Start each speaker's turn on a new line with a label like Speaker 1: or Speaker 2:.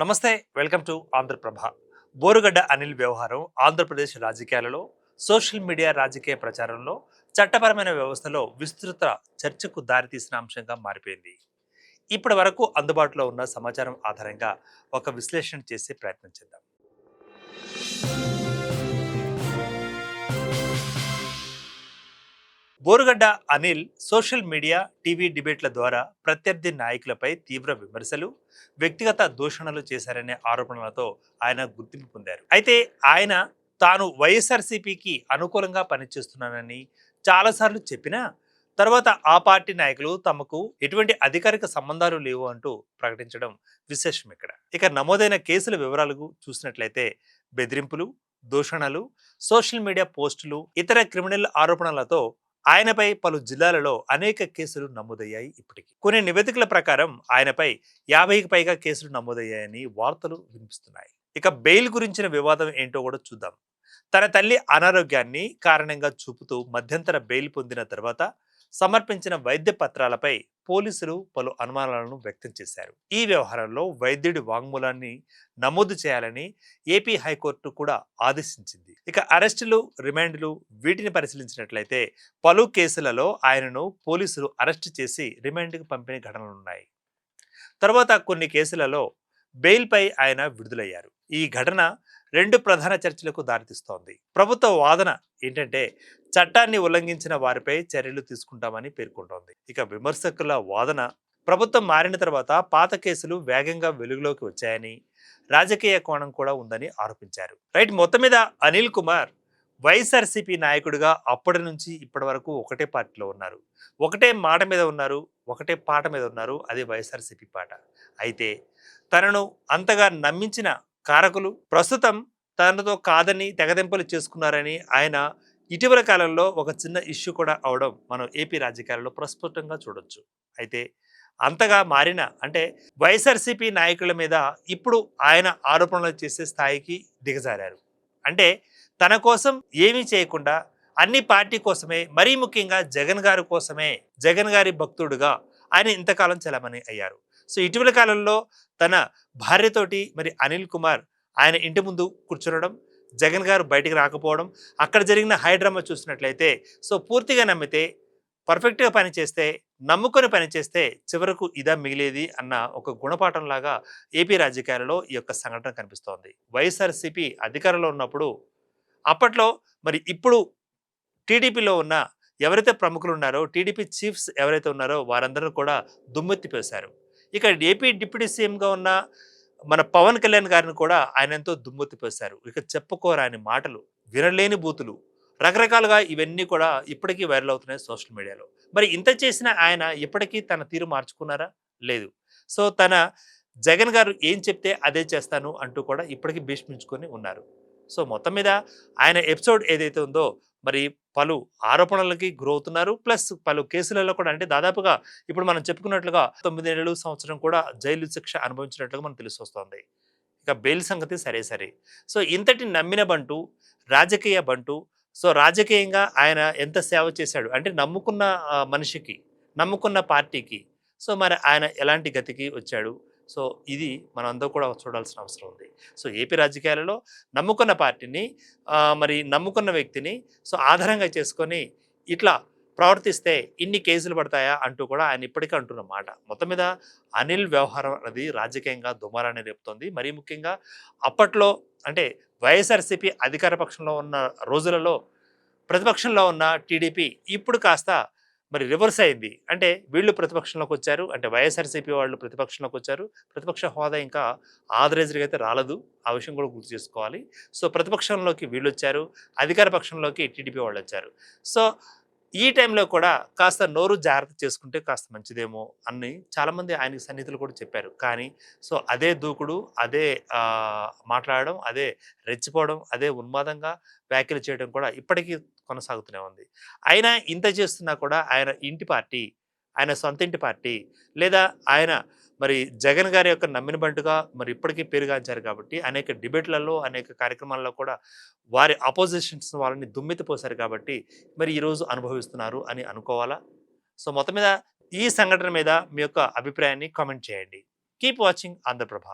Speaker 1: నమస్తే. Welcome to Andhra Prabha. Borugadda Anil వ్యవహారం ఆంధ్రప్రదేశ్ రాజకీయాలలో, సోషల్ మీడియా రాజకీయ ప్రచారంలో, చట్టపరమైన వ్యవస్థలో విస్తృత చర్చకు దారితీసిన అంశంగా మారిపోయింది. ఇప్పటి వరకు అందుబాటులో ఉన్న సమాచారం ఆధారంగా ఒక విశ్లేషణ చేసే ప్రయత్నం చేద్దాం. Borugadda Anil social media, TV డిబేట్ల ద్వారా ప్రత్యర్థి నాయకులపై తీవ్ర విమర్శలు, వ్యక్తిగత దూషణలు చేశారనే ఆరోపణలతో ఆయన గుర్తింపు పొందారు. అయితే ఆయన తాను వైఎస్ఆర్సీపీకి అనుకూలంగా పనిచేస్తున్నానని చాలాసార్లు చెప్పినా తర్వాత ఆ పార్టీ నాయకులు తమకు ఎటువంటి అధికారిక సంబంధాలు లేవు అంటూ ప్రకటించడం విశేషం ఇక్కడ. ఇక నమోదైన కేసుల వివరాలు చూసినట్లయితే బెదిరింపులు, దూషణలు, సోషల్ మీడియా పోస్టులు, ఇతర క్రిమినల్ ఆరోపణలతో ఆయనపై పలు జిల్లాలలో అనేక కేసులు నమోదయ్యాయి. ఇప్పటికీ కొన్ని నివేదికల ప్రకారం ఆయనపై 50కి పైగా కేసులు నమోదయ్యాయని వార్తలు వినిపిస్తున్నాయి. ఇక బెయిల్ గురించిన వివాదం ఏంటో కూడా చూద్దాం. తన తల్లి అనారోగ్యాన్ని కారణంగా చూపుతూ మధ్యంతర బెయిల్ పొందిన తర్వాత సమర్పించిన వైద్య పత్రాలపై పోలీసులు పలు అనుమానాలను వ్యక్తం చేశారు. ఈ వ్యవహారంలో వైద్యుడి వాంగ్మూలాన్ని నమోదు చేయాలని ఏపీ హైకోర్టు కూడా ఆదేశించింది. ఇక అరెస్టులు, రిమాండ్లు వీటిని పరిశీలించినట్లయితే పలు కేసులలో ఆయనను పోలీసులు అరెస్టు చేసి రిమాండ్కి పంపిన ఘటనలున్నాయి. తర్వాత కొన్ని కేసులలో బెయిల్పై ఆయన విడుదలయ్యారు. ఈ ఘటన రెండు ప్రధాన చర్చలకు దారితీస్తోంది. ప్రభుత్వ వాదన ఏంటంటే చట్టాన్ని ఉల్లంఘించిన వారిపై చర్యలు తీసుకుంటామని పేర్కొంటోంది. ఇక విమర్శకుల వాదన ప్రభుత్వం మారిన తర్వాత పాత కేసులు వేగంగా వెలుగులోకి వచ్చాయని, రాజకీయ కోణం కూడా ఉందని ఆరోపించారు. రైట్, మొత్తం మీద అనిల్ కుమార్ వైఎస్ఆర్సీపీ నాయకుడిగా అప్పటి నుంచి ఇప్పటి వరకు ఒకటే పార్టీలో ఉన్నారు, ఒకటే మాట మీద ఉన్నారు, ఒకటే పాట మీద ఉన్నారు, అది వైఎస్ఆర్సీపీ పాట. అయితే తనను అంతగా నమ్మించిన కారకులు ప్రస్తుతం తనతో కాదని తెగదెంపులు చేసుకున్నారని ఆయన ఇటీవల కాలంలో ఒక చిన్న ఇష్యూ కూడా అవడం మనం ఏపీ రాజకీయాల్లో ప్రస్ఫుటంగా చూడొచ్చు. అయితే అంతగా మారిన అంటే వైఎస్ఆర్సీపీ నాయకుల మీద ఇప్పుడు ఆయన ఆరోపణలు చేసే స్థాయికి దిగజారారు. అంటే తన కోసం ఏమీ చేయకుండా అన్ని పార్టీ కోసమే, మరీ ముఖ్యంగా జగన్ గారి కోసమే, జగన్ గారి భక్తుడుగా ఆయన ఇంతకాలం చలామణి అయ్యారు. సో ఇటీవల కాలంలో తన భార్యతోటి మరి అనిల్ కుమార్ ఆయన ఇంటి ముందు కూర్చునడం, జగన్ గారు బయటికి రాకపోవడం, అక్కడ జరిగిన హైడ్రామా చూసినట్లయితే సో పూర్తిగా నమ్మితే, పర్ఫెక్ట్గా పనిచేస్తే, నమ్ముకొని పనిచేస్తే చివరకు ఇదా మిగిలేది అన్న ఒక గుణపాఠంలాగా ఏపీ రాజకీయాలలో ఈ యొక్క సంఘటన కనిపిస్తోంది. వైఎస్ఆర్సీపీ అధికారంలో ఉన్నప్పుడు అప్పట్లో మరి ఇప్పుడు టీడీపీలో ఉన్న ఎవరైతే ప్రముఖులు ఉన్నారో, టీడీపీ చీఫ్స్ ఎవరైతే ఉన్నారో వారందరూ కూడా దుమ్మెత్తిపేశారు. ఇక ఏపీ డిప్యూటీ సీఎంగా ఉన్న మన పవన్ కళ్యాణ్ గారిని కూడా ఆయన ఎంతో దుమ్మెత్తిపేశారు. ఇక చెప్పుకోరాని మాటలు, వినలేని బూతులు, రకరకాలుగా ఇవన్నీ కూడా ఇప్పటికీ వైరల్ అవుతున్నాయి సోషల్ మీడియాలో. మరి ఇంత చేసిన ఆయన ఇప్పటికీ తన తీరు మార్చుకున్నారా? లేదు. సో తన జగన్ గారు ఏం చెప్తే అదే చేస్తాను అంటూ కూడా ఇప్పటికీ భీష్మించుకొని ఉన్నారు. సో మొత్తం మీద ఆయన ఎపిసోడ్ ఏదైతే ఉందో మరి పలు ఆరోపణలకి గురవుతున్నారు. ప్లస్ పలు కేసులలో కూడా అంటే దాదాపుగా ఇప్పుడు మనం చెప్పుకున్నట్లుగా 9 ఏళ్ళు, సంవత్సరం కూడా జైలు శిక్ష అనుభవించినట్లుగా మనకు తెలిసి వస్తుంది. ఇక బెయిల్ సంగతి సరే సరే. సో ఇంతటి నమ్మిన బంటు, రాజకీయ బంటు, సో రాజకీయంగా ఆయన ఎంత సేవ చేశాడు అంటే నమ్ముకున్న మనిషికి, నమ్ముకున్న పార్టీకి, సో మరి ఆయన ఎలాంటి గతికి వచ్చాడు. సో ఇది మనందరూ కూడా చూడాల్సిన అవసరం ఉంది. సో ఏపీ రాజకీయాలలో నమ్ముకున్న పార్టీని మరి నమ్ముకున్న వ్యక్తిని సో ఆధారంగా చేసుకొని ఇట్లా ప్రవర్తిస్తే ఇన్ని కేసులు పడతాయా అంటూ కూడా ఆయన ఇప్పటికీ అంటున్న మాట. మొత్తం మీద అనిల్ వ్యవహారం అనేది రాజకీయంగా దుమారాన్ని రేపుతోంది. మరీ ముఖ్యంగా అప్పట్లో అంటే వైఎస్ఆర్సీపీ అధికార పక్షంలో ఉన్న రోజులలో ప్రతిపక్షంలో ఉన్న టీడీపీ ఇప్పుడు కాస్త మరి రివర్స్ అయింది. అంటే వీళ్ళు ప్రతిపక్షంలోకి వచ్చారు, అంటే వైఎస్ఆర్సీపీ వాళ్ళు ప్రతిపక్షంలోకి వచ్చారు. ప్రతిపక్ష హోదా ఇంకా ఆథరైజ్డ్గా అయితే రాలేదు. ఆ విషయం కూడా గుర్తు చేసుకోవాలి. సో ప్రతిపక్షంలోకి వీళ్ళు వచ్చారు, అధికార పక్షంలోకి టీడీపీ వాళ్ళు వచ్చారు. సో ఈ టైంలో కూడా కాస్త నోరు జాగ్రత్త చేసుకుంటే కాస్త మంచిదేమో అని చాలామంది ఆయనకి సన్నిహితులు కూడా చెప్పారు. కానీ సో అదే దూకుడు, అదే మాట్లాడడం, అదే రెచ్చిపోవడం, అదే ఉన్మాదంగా వ్యాఖ్యలు చేయడం కూడా ఇప్పటికీ కొనసాగుతూనే ఉంది. అయినా ఇంత చేస్తున్నా కూడా ఆయన ఇంటి పార్టీ, ఆయన సొంత ఇంటి పార్టీ లేదా ఆయన మరి జగన్ గారి యొక్క నమ్మిన బంటుగా మరి ఇప్పటికీ పేరుగాంచారు కాబట్టి అనేక డిబేట్లలో, అనేక కార్యక్రమాల్లో కూడా వారి అపోజిషన్స్ వాళ్ళని దుమ్మెత్తిపోశారు కాబట్టి మరి ఈరోజు అనుభవిస్తున్నారు అని అనుకోవాలా? సో మొత్తం మీద ఈ సంఘటన మీద మీ యొక్క అభిప్రాయాన్ని కామెంట్ చేయండి. Keep watching Andhraprabha.